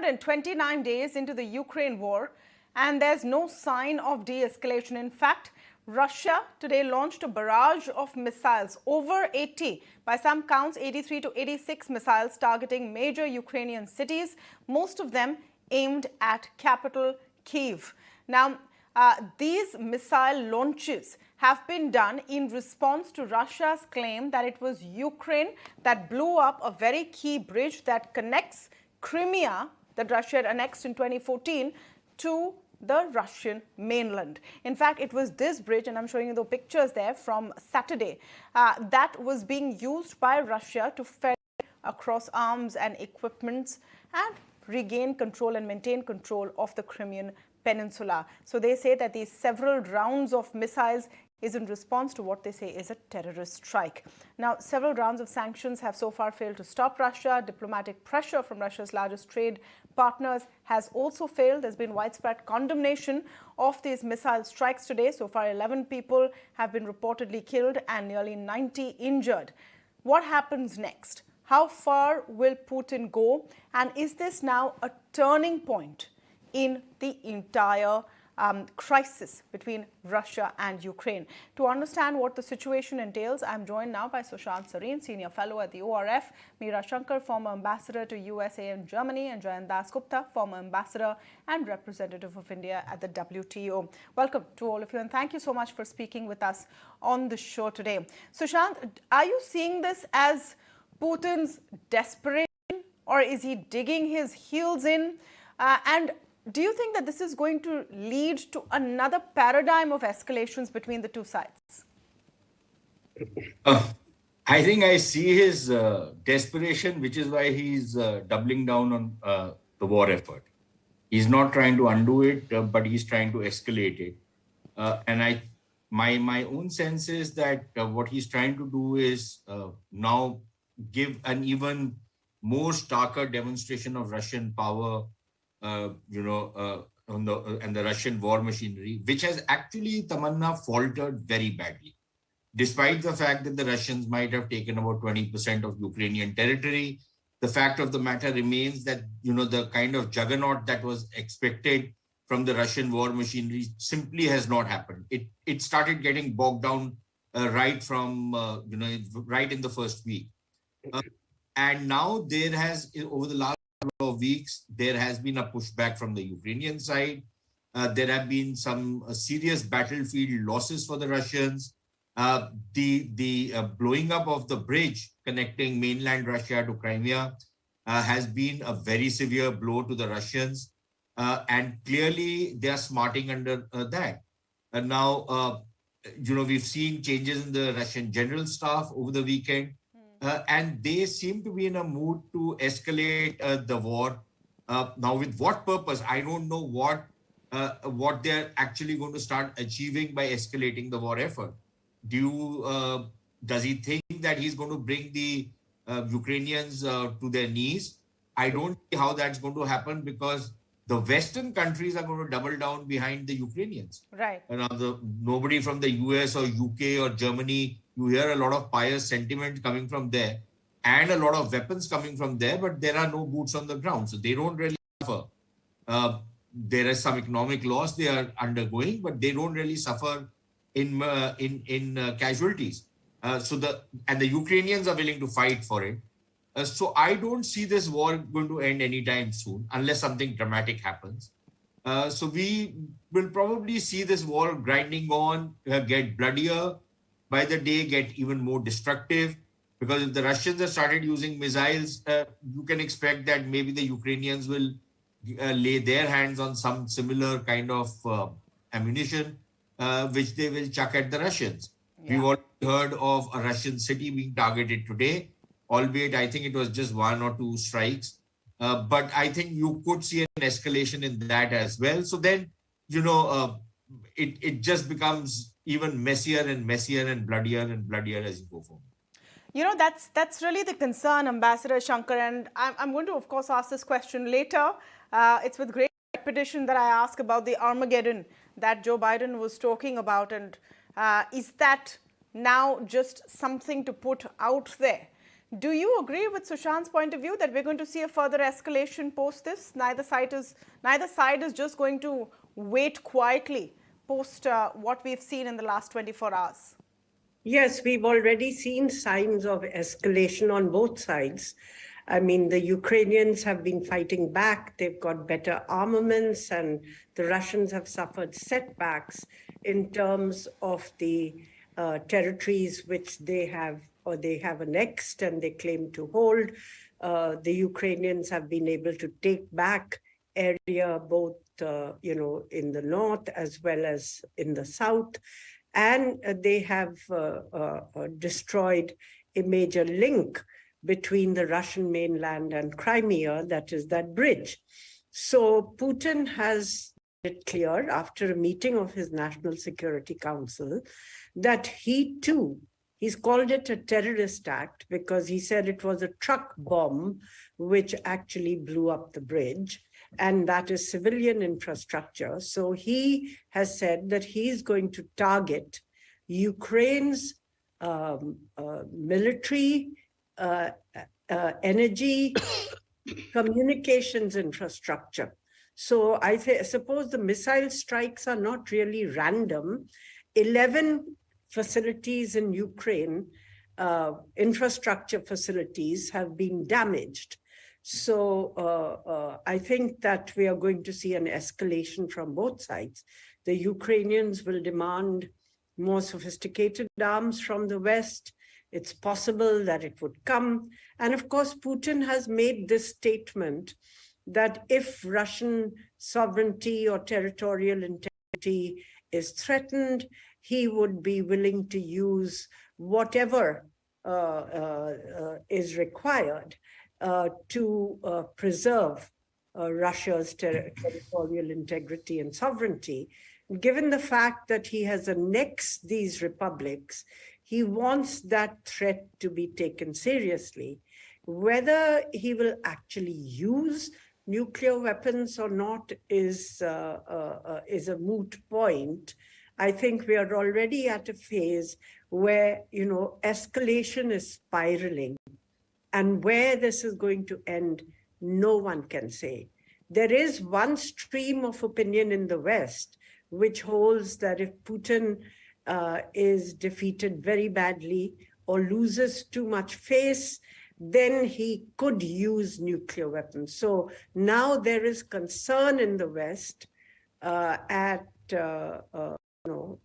129 days into the Ukraine war, and there's no sign of de-escalation. In fact, Russia today launched a barrage of missiles, over 80, by some counts 83 to 86 missiles targeting major Ukrainian cities, most of them aimed at capital Kyiv. Now, these missile launches have been done in response to Russia's claim that it was Ukraine that blew up a very key bridge that connects Crimea, that Russia had annexed in 2014, to the Russian mainland. In fact, it was this bridge, and I'm showing you the pictures there from Saturday, that was being used by Russia to ferry across arms and equipments and regain control and maintain control of the Crimean peninsula. So they say that these several rounds of missiles is in response to what they say is a terrorist strike. Now, several rounds of sanctions have so far failed to stop Russia. Diplomatic pressure from Russia's largest trade partners has also failed. There's been widespread condemnation of these missile strikes today. So far, 11 people have been reportedly killed and nearly 90 injured. What happens next? How far will Putin go? And is this now a turning point in the entire crisis between Russia and Ukraine? To understand what the situation entails, I'm joined now by Sushant Sareen, Senior Fellow at the ORF, Meera Shankar, former Ambassador to USA and Germany, and Jayant Dasgupta, former Ambassador and Representative of India at the WTO. Welcome to all of you, and thank you so much for speaking with us on the show today. Sushant, are you seeing this as Putin's desperation, or is he digging his heels in? And do you think that this is going to lead to another paradigm of escalations between the two sides? I think I see his desperation, which is why he's doubling down on the war effort. He's not trying to undo it, but he's trying to escalate it. And my own sense is that what he's trying to do is now give an even more starker demonstration of Russian power, on the Russian war machinery, which has actually, Tamanna, faltered very badly. Despite the fact that the Russians might have taken about 20% of Ukrainian territory, the fact of the matter remains that, the kind of juggernaut that was expected from the Russian war machinery simply has not happened. It started getting bogged down right from, right in the first week. And now there has, over the last couple of weeks, there has been a pushback from the Ukrainian side. There have been some serious battlefield losses for the Russians. The blowing up of the bridge connecting mainland Russia to Crimea has been a very severe blow to the Russians. And clearly they are smarting under that. And now, we've seen changes in the Russian general staff over the weekend. And they seem to be in a mood to escalate the war. Now, with what purpose? I don't know what they're actually going to start achieving by escalating the war effort. Does he think that he's going to bring the Ukrainians to their knees? I don't see how that's going to happen, because the Western countries are going to double down behind the Ukrainians. Right. Nobody from the US or UK or Germany, you hear a lot of pious sentiment coming from there and a lot of weapons coming from there, but there are no boots on the ground. So they don't really suffer. There is some economic loss they are undergoing, but they don't really suffer in casualties. And the Ukrainians are willing to fight for it. So I don't see this war going to end anytime soon, unless something dramatic happens. So we will probably see this war grinding on, get bloodier by the day, get even more destructive. Because if the Russians have started using missiles, you can expect that maybe the Ukrainians will lay their hands on some similar kind of ammunition, which they will chuck at the Russians. Yeah. We've already heard of a Russian city being targeted today, albeit I think it was just 1 or 2 strikes. But I think you could see an escalation in that as well. So then, it just becomes even messier and messier and bloodier as you go forward. That's really the concern, Ambassador Shankar, and I'm going to, of course, ask this question later. It's with great repetition that I ask about the Armageddon that Joe Biden was talking about, and is that now just something to put out there? Do you agree with Sushant's point of view that we're going to see a further escalation post this? Neither side is just going to wait quietly post what we've seen in the last 24 hours. Yes, we've already seen signs of escalation on both sides. I mean, the Ukrainians have been fighting back. They've got better armaments, and the Russians have suffered setbacks in terms of the territories which they have annexed and they claim to hold. The Ukrainians have been able to take back area both, in the north as well as in the south. And they have destroyed a major link between the Russian mainland and Crimea, that is that bridge. So Putin has made it clear after a meeting of his National Security Council that he's called it a terrorist act because he said it was a truck bomb which actually blew up the bridge, and that is civilian infrastructure. So he has said that he's going to target Ukraine's military, energy, communications infrastructure. So I suppose the missile strikes are not really random. 11 facilities in Ukraine, infrastructure facilities, have been damaged. So I think that we are going to see an escalation from both sides. The Ukrainians will demand more sophisticated arms from the West. It's possible that it would come. And of course, Putin has made this statement that if Russian sovereignty or territorial integrity is threatened, he would be willing to use whatever is required to preserve Russia's territorial integrity and sovereignty. Given the fact that he has annexed these republics, he wants that threat to be taken seriously. Whether he will actually use nuclear weapons or not is a moot point. I think we are already at a phase where, escalation is spiraling. And where this is going to end, no one can say. There is one stream of opinion in the West which holds that if Putin is defeated very badly or loses too much face, then he could use nuclear weapons. So now there is concern in the West at Don't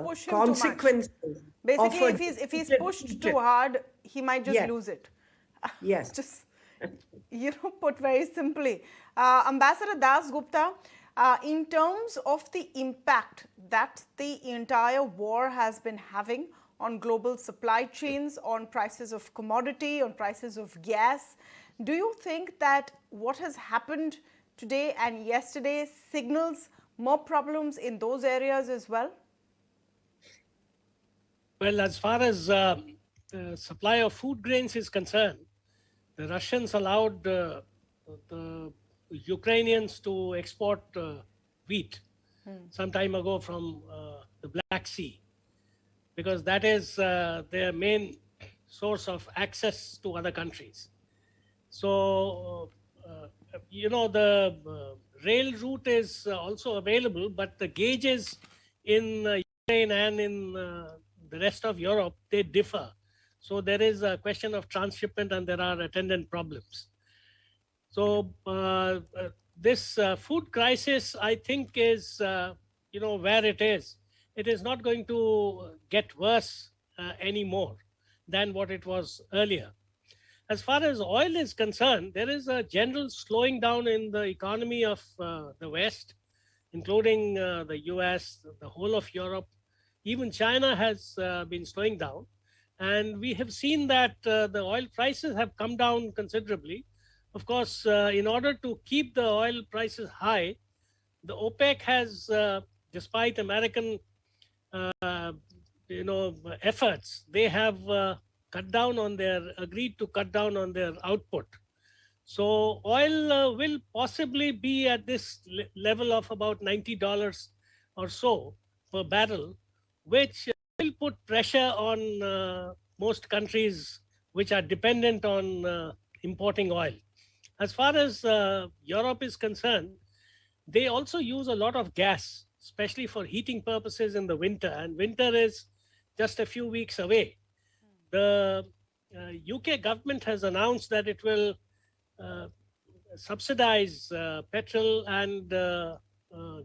push him consequences. too much. Basically, if he's pushed too hard, he might just lose it. Yes. Just, put very simply. Ambassador Dasgupta, in terms of the impact that the entire war has been having on global supply chains, on prices of commodity, on prices of gas, do you think that what has happened today and yesterday signals more problems in those areas as well? Well, as far as the supply of food grains is concerned, the Russians allowed the Ukrainians to export wheat some time ago from the Black Sea, because that is their main source of access to other countries. So, the rail route is also available, but the gauges in Ukraine and in the rest of Europe, they differ. So there is a question of transshipment and there are attendant problems. So this food crisis, I think, is, where it is. It is not going to get worse anymore than what it was earlier. As far as oil is concerned, there is a general slowing down in the economy of the West, including the US, the whole of Europe. Even China has been slowing down. And we have seen that the oil prices have come down considerably. Of course, in order to keep the oil prices high, the OPEC has, despite American efforts, they have agreed to cut down on their output. So oil will possibly be at this level of about $90 or so per barrel, which will put pressure on most countries which are dependent on importing oil. As far as Europe is concerned, they also use a lot of gas, especially for heating purposes in the winter, and winter is just a few weeks away. The UK government has announced that it will subsidize petrol and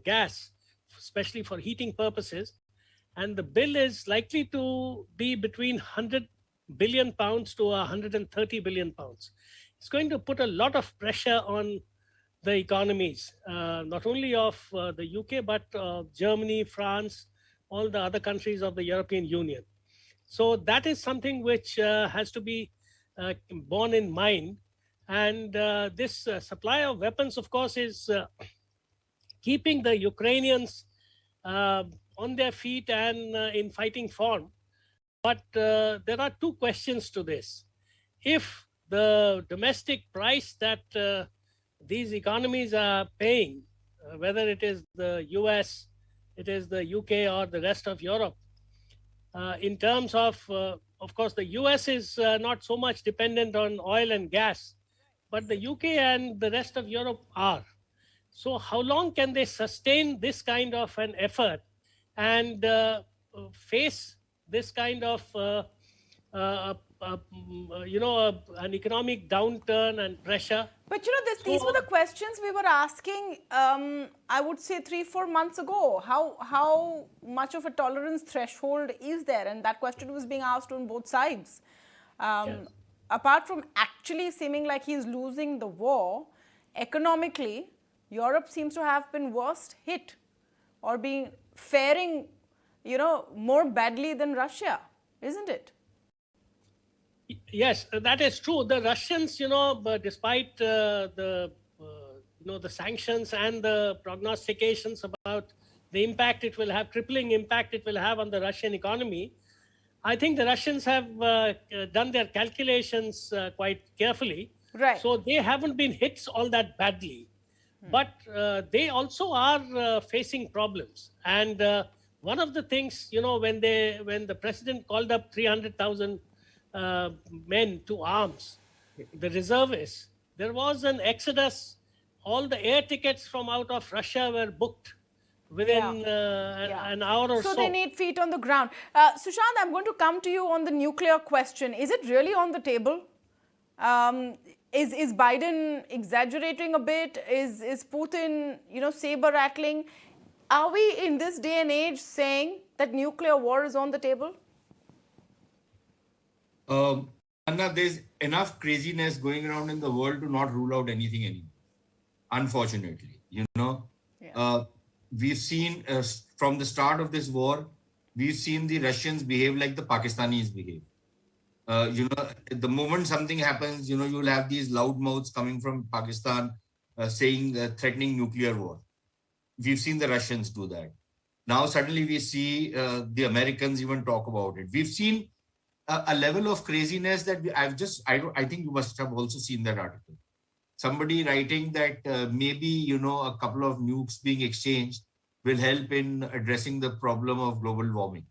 gas, especially for heating purposes. And the bill is likely to be between 100 billion pounds to 130 billion pounds. It's going to put a lot of pressure on the economies, not only of the UK, but Germany, France, all the other countries of the European Union. So that is something which has to be borne in mind. And this supply of weapons, of course, is keeping the Ukrainians on their feet and in fighting form. But there are two questions to this. If the domestic price that these economies are paying, whether it is the US, it is the UK, or the rest of Europe, in terms of course, the US is not so much dependent on oil and gas, but the UK and the rest of Europe are. So how long can they sustain this kind of an effort and face this kind of an economic downturn and pressure? But these were the questions we were asking, I would say 3-4 months ago. How much of a tolerance threshold is there? And that question was being asked on both sides. Yes. Apart from actually seeming like he's losing the war, economically, Europe seems to have been worst hit or being faring, more badly than Russia, isn't it? Yes, that is true. The Russians, despite the sanctions and the prognostications about the impact it will have, crippling impact it will have on the Russian economy, I think the Russians have done their calculations quite carefully. Right. So they haven't been hit all that badly. But they also are facing problems. And one of the things, when the president called up 300,000 men to arms, the reservists, there was an exodus. All the air tickets from out of Russia were booked within an hour or so. So they need feet on the ground. Sushant, I'm going to come to you on the nuclear question. Is it really on the table? Is Biden exaggerating a bit? Is Putin, saber rattling? Are we in this day and age saying that nuclear war is on the table? Anna, there's enough craziness going around in the world to not rule out anything anymore. Unfortunately, we've seen from the start of this war, we've seen the Russians behave like the Pakistanis behave. The moment something happens, you'll have these loud mouths coming from Pakistan threatening nuclear war. We've seen the Russians do that. Now suddenly we see the Americans even talk about it. We've seen a level of craziness that I think you must have also seen that article. Somebody writing that maybe, a couple of nukes being exchanged will help in addressing the problem of global warming.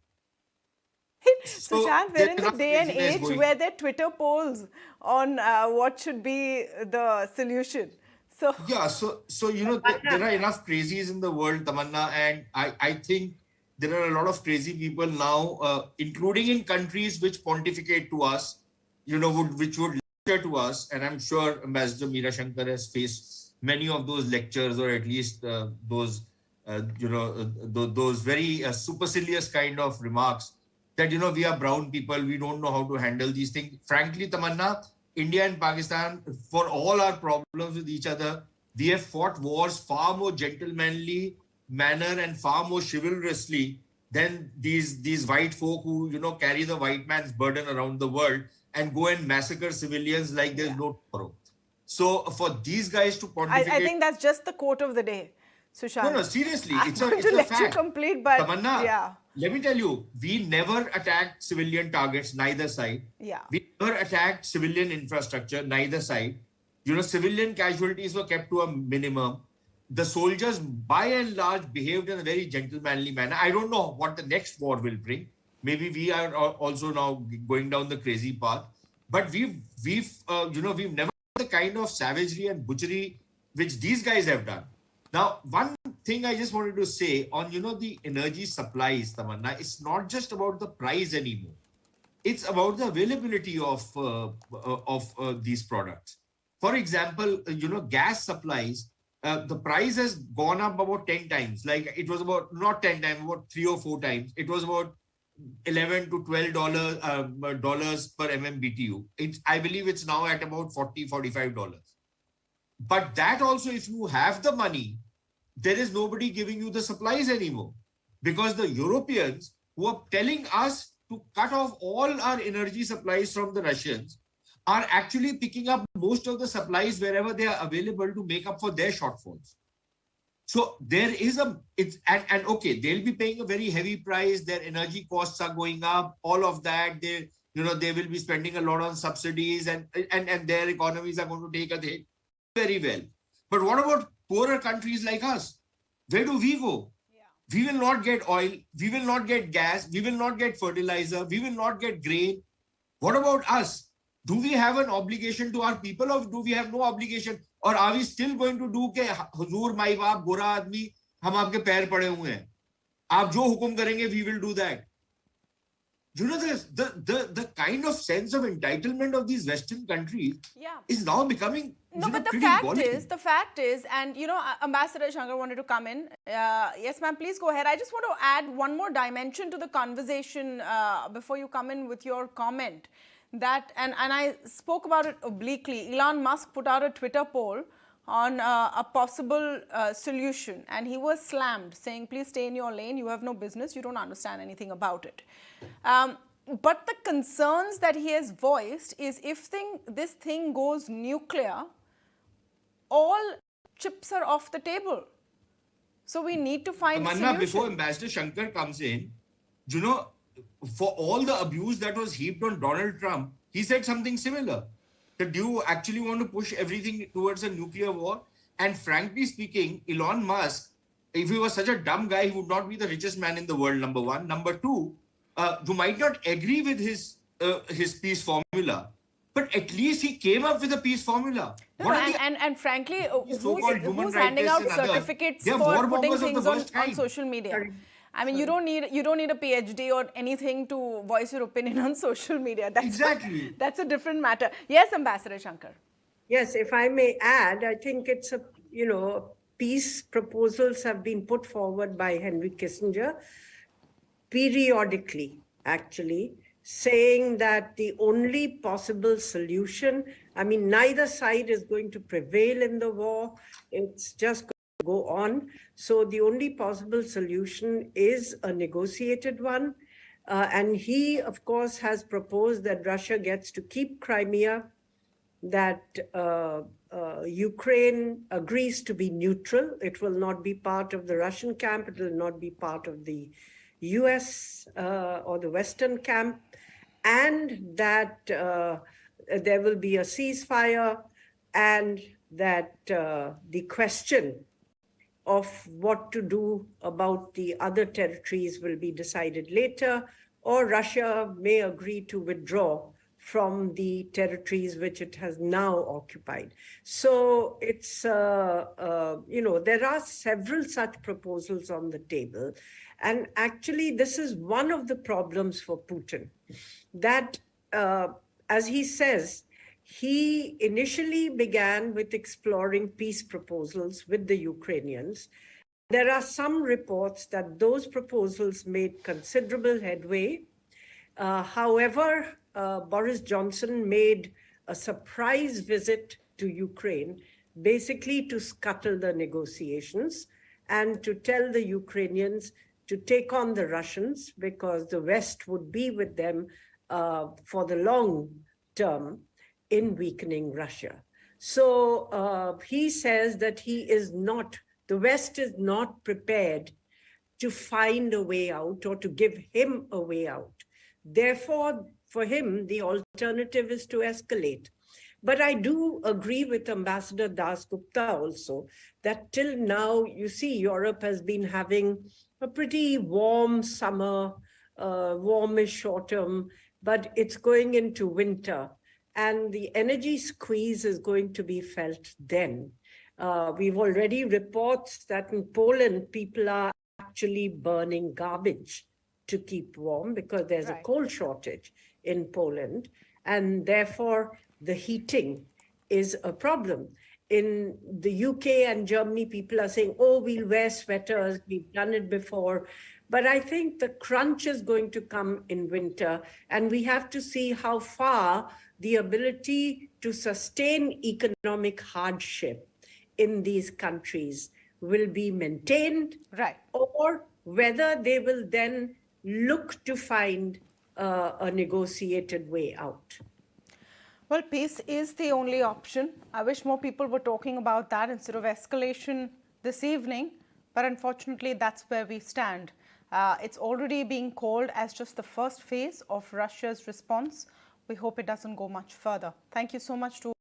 So, Sushant, we're in the day and age where there are Twitter polls on what should be the solution. So there are enough crazies in the world, Tamanna, and I think there are a lot of crazy people now, including in countries which pontificate to us, which would lecture to us. And I'm sure Ambassador Meera Shankar has faced many of those lectures, or at least those very supercilious kind of remarks that, we are brown people, we don't know how to handle these things. Frankly, Tamanna, India and Pakistan, for all our problems with each other, we have fought wars far more gentlemanly manner and far more chivalrously than these white folk who, carry the white man's burden around the world and go and massacre civilians like there's no tomorrow. So for these guys to pontificate... I think that's just the quote of the day, Sushant. No, seriously, it's a fact. Let you complete, but Tamanna, let me tell you, we never attacked civilian targets, neither side. Yeah. We never attacked civilian infrastructure, neither side. Civilian casualties were kept to a minimum. The soldiers, by and large, behaved in a very gentlemanly manner. I don't know what the next war will bring. Maybe we are also now going down the crazy path. but we've never the kind of savagery and butchery which these guys have done. Now, one thing I just wanted to say on, the energy supplies, Tamanna, it's not just about the price anymore. It's about the availability of these products. For example, gas supplies, the price has gone up about 10 times. Like it was about, not 10 times, about 3 or 4 times. It was about $11 to $12 dollars per MMBTU. I believe it's now at about $40-45. But that also, if you have the money, there is nobody giving you the supplies anymore, because the Europeans who are telling us to cut off all our energy supplies from the Russians are actually picking up most of the supplies wherever they are available to make up for their shortfalls. So there is and okay, they'll be paying a very heavy price. Their energy costs are going up, all of that. They will be spending a lot on subsidies and their economies are going to take a hit. Very well. But what about poorer countries like us? Where do we go? Yeah. We will not get oil. We will not get gas. We will not get fertilizer. We will not get grain. What about us? Do we have an obligation to our people, or do we have no obligation? Or are we still going to do के हुजूर माई बाप बुरा आदमी हम आपके पैर पड़े हुए हैं, आप जो हुक्म करेंगे we will do that? The kind of sense of entitlement of these Western countries is now becoming but the fact is, and Ambassador Shankar wanted to come in. Yes, ma'am, please go ahead. I just want to add one more dimension to the conversation before you come in with your comment. That and I spoke about it obliquely. Elon Musk put out a Twitter poll on a possible solution, and he was slammed, saying, please stay in your lane, you have no business, you don't understand anything about it. But the concerns that he has voiced is if this thing goes nuclear, all chips are off the table. So we need to find a solution. Before Ambassador Shankar comes in, for all the abuse that was heaped on Donald Trump, he said something similar. That do you actually want to push everything towards a nuclear war? And frankly speaking, Elon Musk, if he was such a dumb guy, he would not be the richest man in the world, number one. Number two, you might not agree with his peace formula, but at least he came up with a peace formula. And frankly, who's handing out certificates for putting things on social media? I mean, you don't need a PhD or anything to voice your opinion on social media. That's a different matter. Yes, Ambassador Shankar. Yes, if I may add, I think it's peace proposals have been put forward by Henry Kissinger periodically, actually, saying that the only possible solution, neither side is going to prevail in the war. It's just go on. So the only possible solution is a negotiated one. And he, of course, has proposed that Russia gets to keep Crimea, that Ukraine agrees to be neutral. It will not be part of the Russian camp. It will not be part of the US or the Western camp. And that there will be a ceasefire, and that the question of what to do about the other territories will be decided later, or Russia may agree to withdraw from the territories which it has now occupied. So it's, there are several such proposals on the table. And actually, this is one of the problems for Putin, that, as he says, he initially began with exploring peace proposals with the Ukrainians. There are some reports that those proposals made considerable headway. However, Boris Johnson made a surprise visit to Ukraine, basically to scuttle the negotiations and to tell the Ukrainians to take on the Russians, because the West would be with them for the long term in weakening Russia. So he says that the West is not prepared to find a way out or to give him a way out. Therefore, for him, the alternative is to escalate. But I do agree with Ambassador Dasgupta also that till now, you see, Europe has been having a pretty warm summer, warmish autumn, but it's going into winter. and the energy squeeze is going to be felt then. We've already reports that in Poland, people are actually burning garbage to keep warm because there's a coal shortage in Poland, and therefore the heating is a problem. In the UK and Germany, people are saying, oh, we'll wear sweaters, we've done it before. But I think the crunch is going to come in winter, and we have to see how far the ability to sustain economic hardship in these countries will be maintained, or whether they will then look to find a negotiated way out. Well, peace is the only option. I wish more people were talking about that instead of escalation this evening, but unfortunately that's where we stand. It's already being called as just the first phase of Russia's response. We hope it doesn't go much further. Thank you so much to